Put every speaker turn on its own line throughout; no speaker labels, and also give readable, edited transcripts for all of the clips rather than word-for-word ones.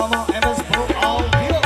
bersama MS Pro Audio.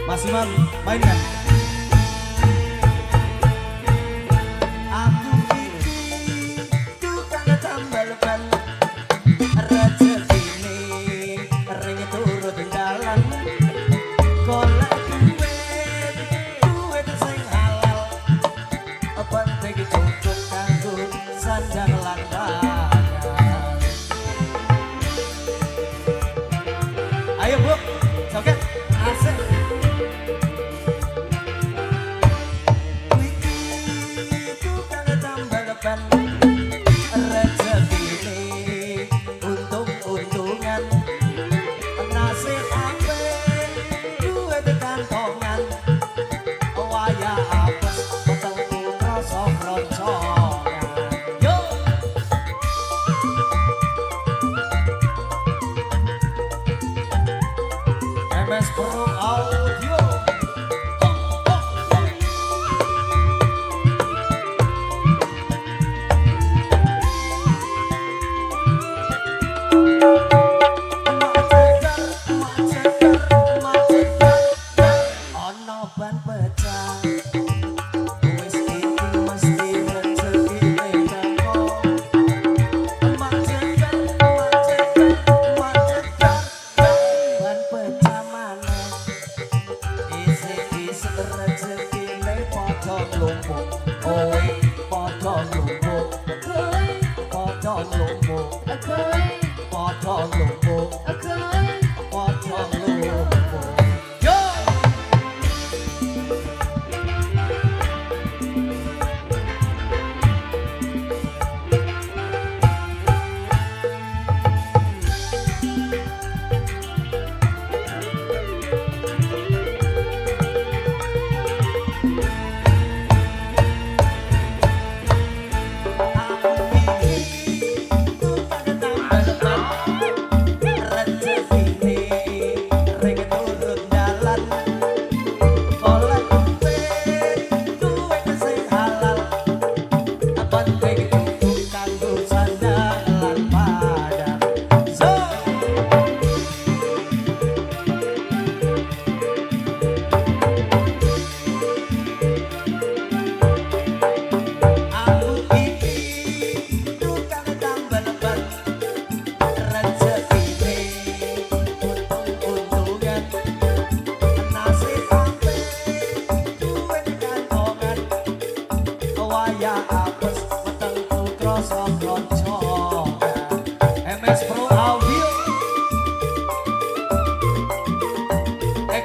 Mas Imam, mainkan. Aku iki tukang tambal ban, rezekine ring turut dalan. Golek duit sing halal, penting cukup kanggo sandang lan pangan. Ayo Bu, joget asik. Rezekine untung-untungan, nasib apik duit kantongan, wayah apes wetengku krasa kroncongan. Yo MS Pro Audio.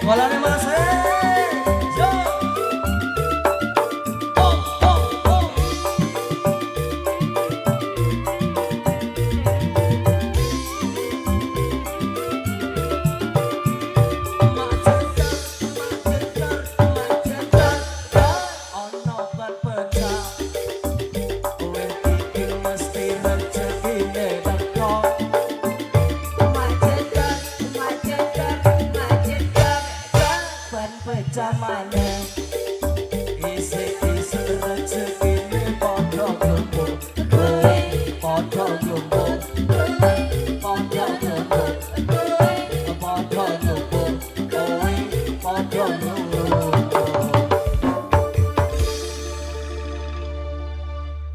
Suarane Mas Yo. Oh oh oh. Ono berpecah. Kowe iki mesti rezekine teko. Pecah maneh isi-isi rezekine padha gembok padha gembok padha gembok padha gembok kowe padha